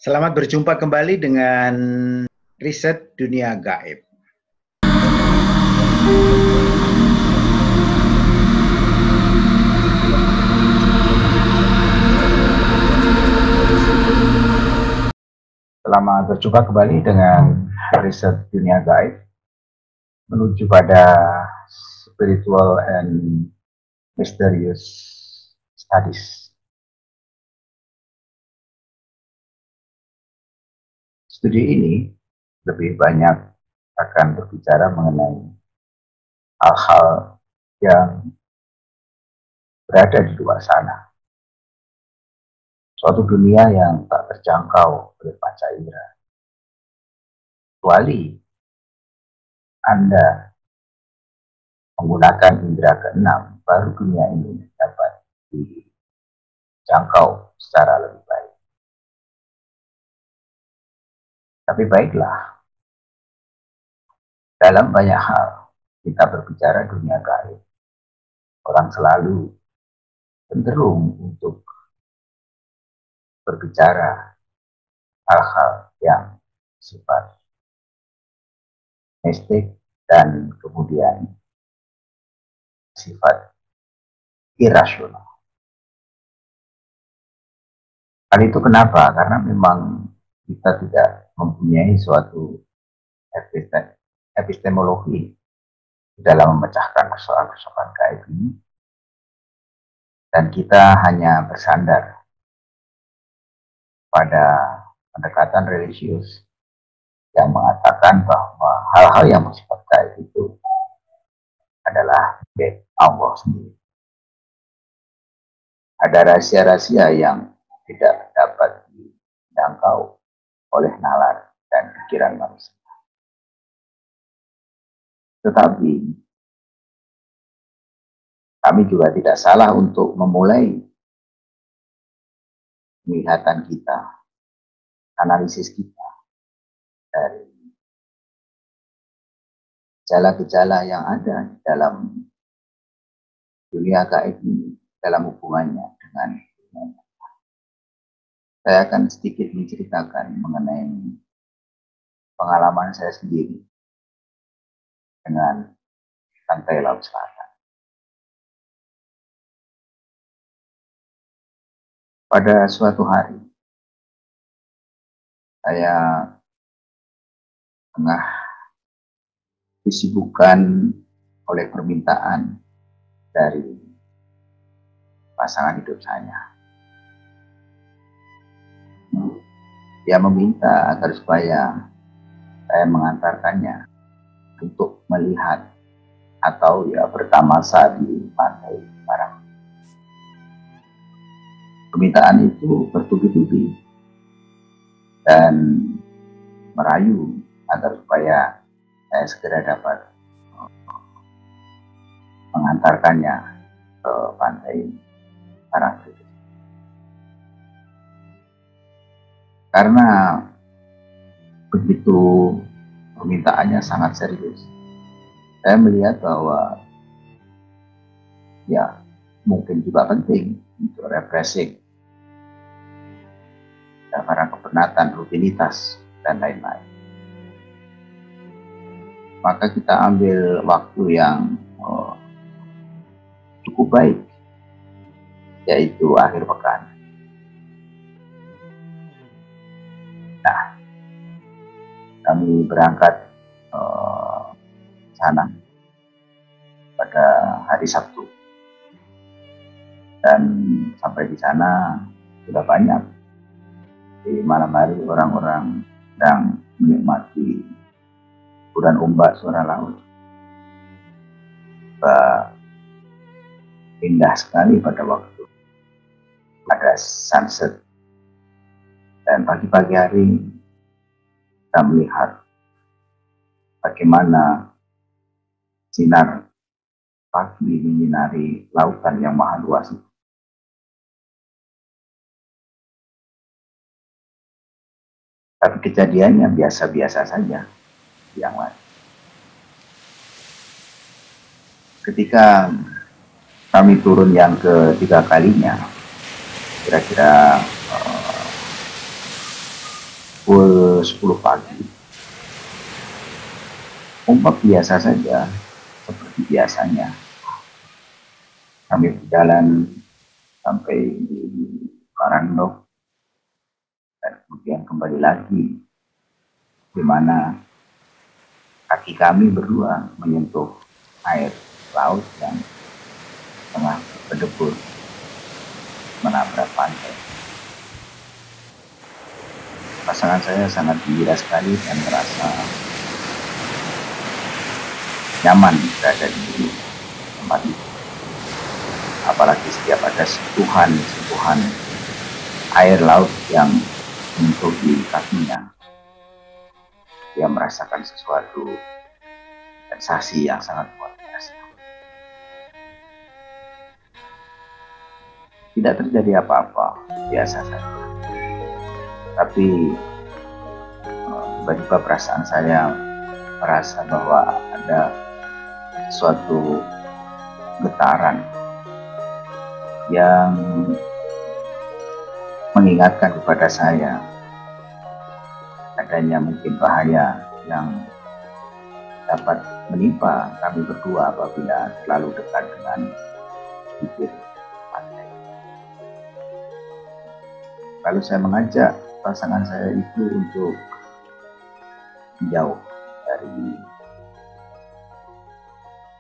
Selamat berjumpa kembali dengan riset dunia gaib. Selamat berjumpa kembali dengan riset dunia gaib menuju pada spiritual and mysterious studies. Studi ini lebih banyak akan berbicara mengenai hal-hal yang berada di luar sana. Suatu dunia yang tak terjangkau oleh panca indera. Kecuali Anda menggunakan indera keenam, baru dunia ini dapat dijangkau secara lebih baik. Tapi baiklah, dalam banyak hal kita berbicara dunia gaib, orang selalu cenderung untuk berbicara hal-hal yang sifat mistik dan kemudian sifat irasional. Hal itu kenapa? Karena memang kita tidak mempunyai suatu epistemologi dalam memecahkan persoalan-persoalan gaib ini, dan kita hanya bersandar pada pendekatan religius yang mengatakan bahwa hal-hal yang bersifat gaib itu adalah milik Allah sendiri. Ada rahasia-rahasia yang tidak dapat dijangkau oleh nalar dan pikiran manusia. Tetapi kami juga tidak salah untuk memulai penglihatan kita, analisis kita dari gejala-gejala yang ada dalam dunia gaib ini, dalam hubungannya dengan dunia nyata. Saya akan sedikit menceritakan mengenai pengalaman saya sendiri dengan pantai Laut Selatan. Pada suatu hari, saya tengah disibukkan oleh permintaan dari pasangan hidup saya. Dia meminta agar supaya saya mengantarkannya untuk melihat atau bertamasa di pantai Parang. Permintaan itu bertubi-tubi dan merayu agar supaya saya segera dapat mengantarkannya ke pantai Parang. Karena begitu permintaannya sangat serius, saya melihat bahwa ya mungkin juga penting untuk refreshing karena kepenatan, rutinitas dan lain-lain. Maka kita ambil waktu yang cukup baik, yaitu akhir pekan. Nah, kami berangkat sana pada hari Sabtu, dan sampai di sana sudah banyak di malam hari orang-orang sedang menikmati hiburan ombak, suara laut. Indah sekali pada waktu ada sunset, dan pagi-pagi hari kita melihat bagaimana sinar pagi menyinari lautan yang maha luas itu. Tapi kejadiannya biasa-biasa saja yang lain. Ketika kami turun yang ketiga kalinya, kira-kira pukul 10 pagi, ombak biasa saja, seperti biasanya. Kami berjalan sampai di Karangdok, dan kemudian kembali lagi, di mana kaki kami berdua menyentuh air laut yang tengah berdebur menabrak pantai. Pasangan saya sangat gembira sekali dan merasa nyaman berada di tempat itu. Apalagi setiap ada sentuhan air laut yang menyentuh di kakinya, dia merasakan sesuatu sensasi yang sangat luar biasa. Tidak terjadi apa-apa, biasa saja. Tapi tiba-tiba perasaan saya merasa bahwa ada suatu getaran yang mengingatkan kepada saya adanya mungkin bahaya yang dapat menimpa kami berdua apabila terlalu dekat dengan bibir pantai. Lalu saya mengajak pasangan saya itu untuk menjauh dari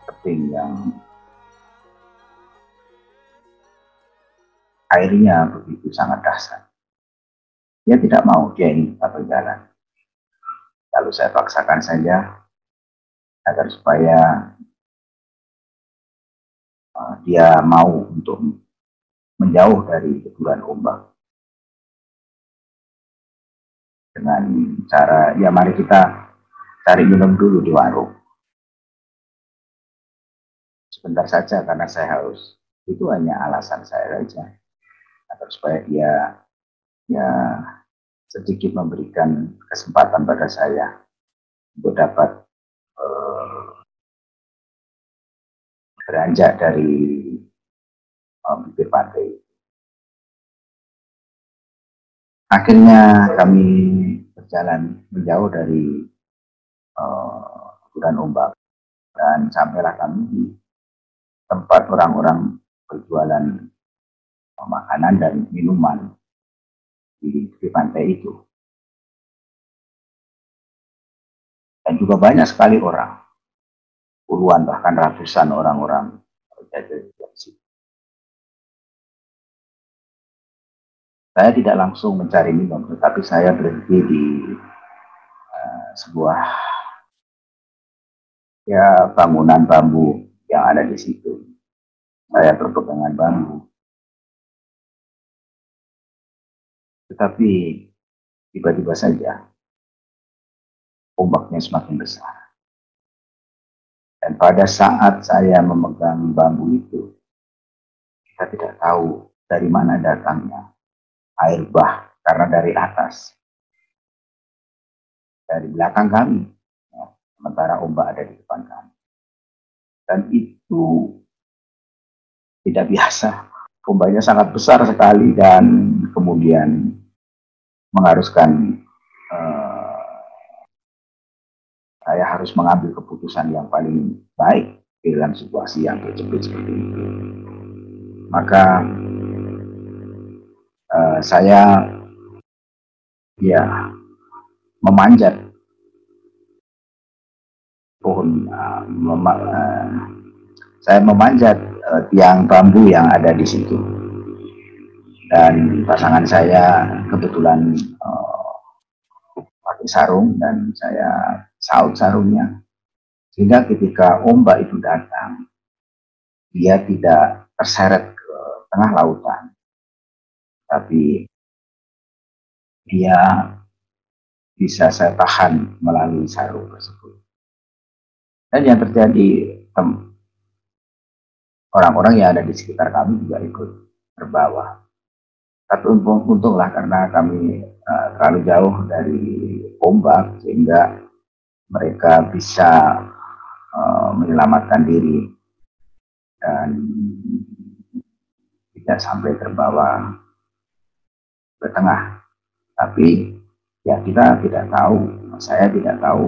tebing yang airnya begitu sangat dahsyat. Dia tidak mau, dia ingin tetap berjalan. Lalu saya paksakan saja agar supaya dia mau untuk menjauh dari deburan ombak. Dengan cara, ya mari kita cari minum dulu di warung. Sebentar saja karena saya haus. Itu hanya alasan saya saja. Agar supaya dia ya sedikit memberikan kesempatan pada saya untuk dapat beranjak dari bibir pantai. Akhirnya kami berjalan menjauh dari deburan ombak dan sampailah kami di tempat orang-orang berjualan makanan dan minuman di pantai itu. Dan juga banyak sekali orang, puluhan bahkan ratusan orang-orang berjajar di situ. Saya tidak langsung mencari minum, tetapi saya berhenti di sebuah ya bangunan bambu yang ada di situ. Saya berpegangan bambu. Tetapi tiba-tiba saja ombaknya semakin besar. Dan pada saat saya memegang bambu itu, kita tidak tahu dari mana datangnya air bah, karena dari atas, dari belakang kami, ya, sementara ombak ada di depan kami. Dan itu tidak biasa, ombaknya sangat besar sekali dan kemudian mengharuskan saya harus mengambil keputusan yang paling baik dalam situasi yang terjepit seperti itu. Maka saya ya memanjat pohon, saya memanjat tiang bambu yang ada di situ, dan pasangan saya kebetulan pakai sarung dan saya saut sarungnya, sehingga ketika ombak itu datang dia tidak terseret ke tengah lautan, tapi dia bisa saya tahan melalui sarung tersebut. Dan yang terjadi, orang-orang yang ada di sekitar kami juga ikut terbawa. Tapi untunglah karena kami terlalu jauh dari ombak sehingga mereka bisa menyelamatkan diri dan tidak sampai terbawa ke tengah. Tapi Ya kita tidak tahu, saya tidak tahu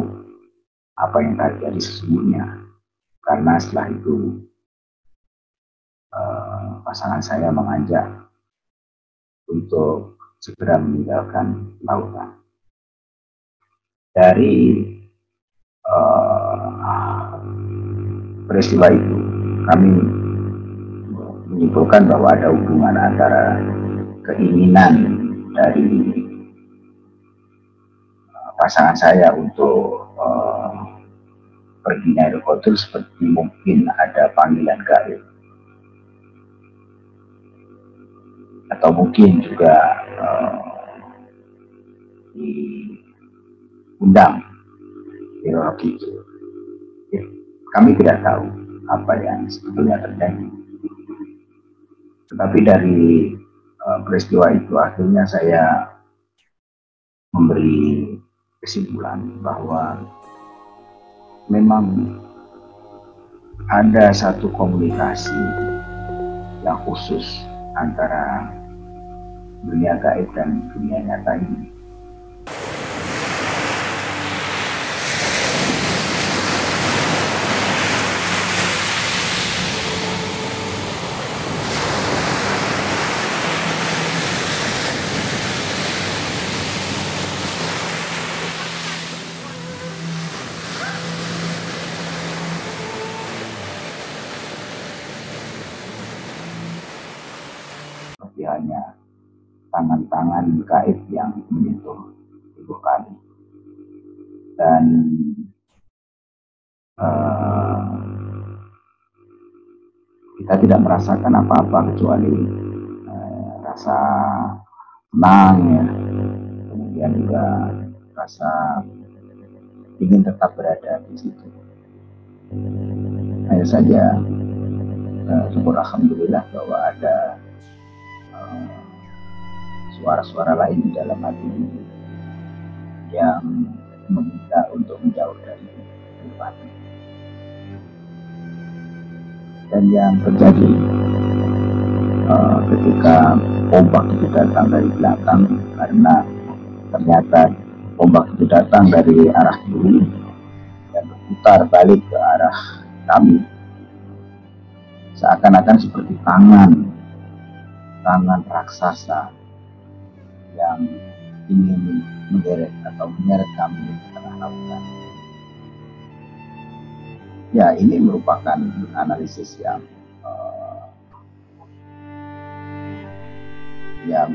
apa yang terjadi sesungguhnya, karena setelah itu pasangan saya mengajak untuk segera meninggalkan lautan. Dari peristiwa itu kami menyimpulkan bahwa ada hubungan antara keinginan dari pasangan saya untuk pergi Nail Kotul, seperti mungkin ada panggilan gaib, atau mungkin juga diundang di Rocky. Kami tidak tahu apa yang sebetulnya terjadi. Tetapi dari peristiwa itu akhirnya saya memberi kesimpulan bahwa memang ada satu komunikasi yang khusus antara dunia gaib dan dunia nyata ini. Hanya tangan-tangan gaib yang menyentuh tubuh kami, dan kita tidak merasakan apa-apa kecuali rasa senang, ya, kemudian juga rasa ingin tetap berada di situ. Hanya saja syukur alhamdulillah bahwa ada suara-suara lain di dalam hati ini yang meminta untuk menjauh dari tempat. Dan yang terjadi ketika ombak itu datang dari belakang, karena ternyata ombak itu datang dari arah kiri dan berputar balik ke arah kami, seakan-akan seperti tangan raksasa yang ingin menggeret atau menyeret kami ke tengah lautan. Ya, ini merupakan analisis yang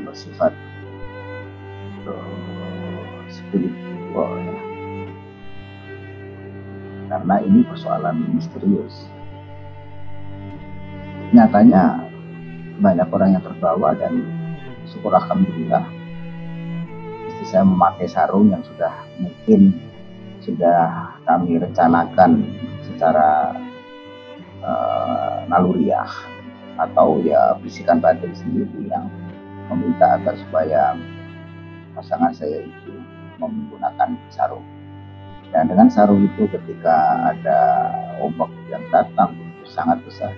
bersifat spiritual, ya. Karena ini persoalan misterius. Nyatanya banyak orang yang terbawa, dan syukur alhamdulillah istri saya memakai sarung yang mungkin sudah kami rencanakan secara naluriah, atau ya bisikan batin sendiri yang meminta agar supaya pasangan saya itu menggunakan sarung. Dan dengan sarung itu, ketika ada ombak yang datang itu sangat besar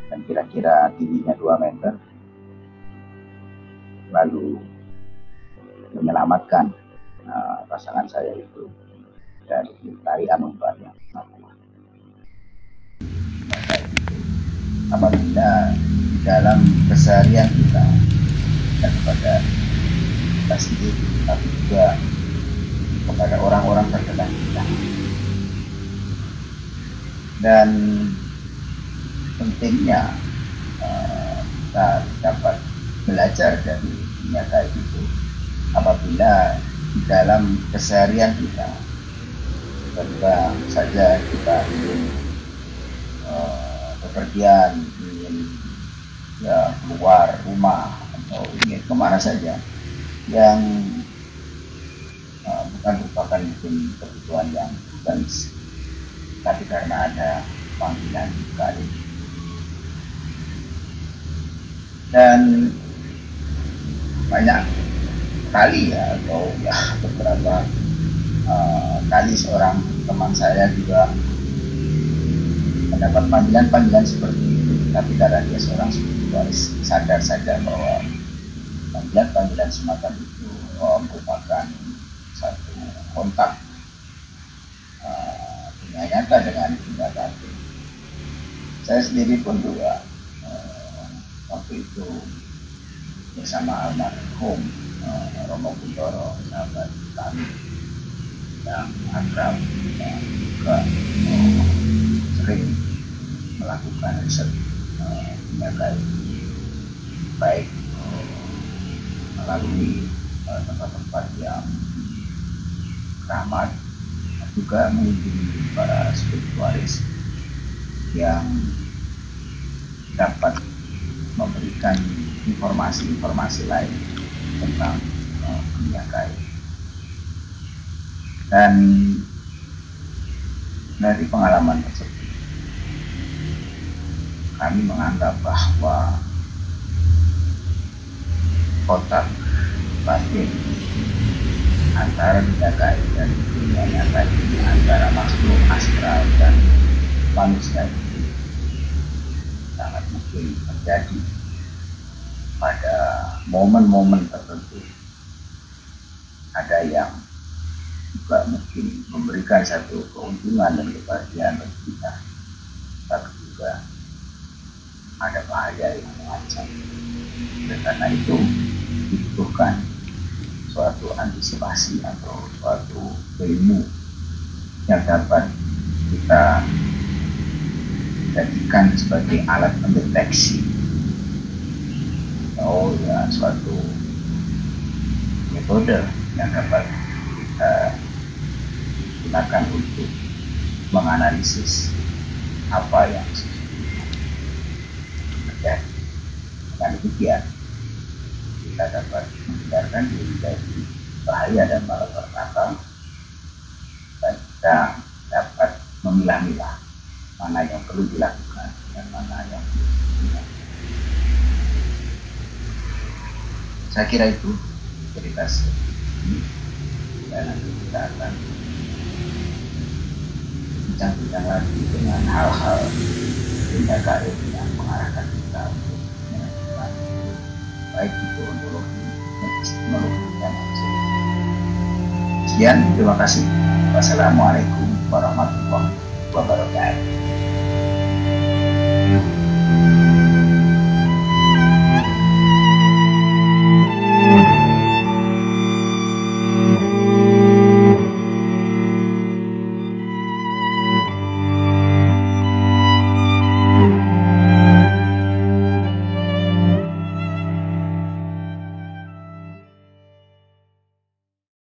dan kira-kira tingginya 2 meter, lalu menyelamatkan pasangan saya itu dari tarian ombak yang sangat kuat. Apabila di dalam keseharian kita, dan kepada kita sendiri, tapi juga kepada orang-orang terdekat kita, dan pentingnya kita dapat belajar dari dunia gaib itu apabila di dalam keseharian kita tiba-tiba saja kita ingin bepergian, ingin keluar rumah atau ingin kemana saja yang bukan merupakan kebutuhan yang intens, tapi karena ada panggilan gaib. Dan banyak kali atau beberapa kali seorang teman saya juga mendapat panggilan-panggilan seperti itu, tapi karena dia seorang spiritualis, sadar saja bahwa panggilan-panggilan semacam itu merupakan kontak dunia nyata dengan dunia batin. Saya sendiri pun juga waktu itu bersama almarhum Romo Kuntoro, sahabat kami yang akrab, yang juga sering melakukan riset dunia gaib, baik melalui tempat-tempat yang keramat, juga mengunjungi para spiritualis yang dapat memberikan informasi-informasi lain tentang dunia gaib. Dan dari pengalaman tersebut, kami menganggap bahwa kontak batin antara dunia gaib dan dunia nyata ini, antara makhluk astral dan manusia ini sangat mungkin terjadi pada momen-momen tertentu. Ada yang juga mungkin memberikan satu keuntungan dan kebahagiaan bagi kita, tapi juga ada bahaya yang mengancam. Dan karena itu dibutuhkan suatu antisipasi atau suatu ilmu yang dapat kita jadikan sebagai alat pendeteksi, atau ya suatu metode yang dapat kita gunakan untuk menganalisis apa yang terjadi. Dengan demikian kita dapat menghindarkan diri dari bahaya dan malapetaka, dan kita dapat memilah-milah mana yang perlu dilakukan dan mana yang perlu dilakukan. Saya kira itu cerita ini, dan nanti kita akan bincang-bincang lagi dengan hal-hal dunia gaib yang mengarahkan kita untuk menentukan baik itu ontologi dan epistemologi dan lain. Sekian, terima kasih. Wassalamualaikum warahmatullahi wabarakatuh.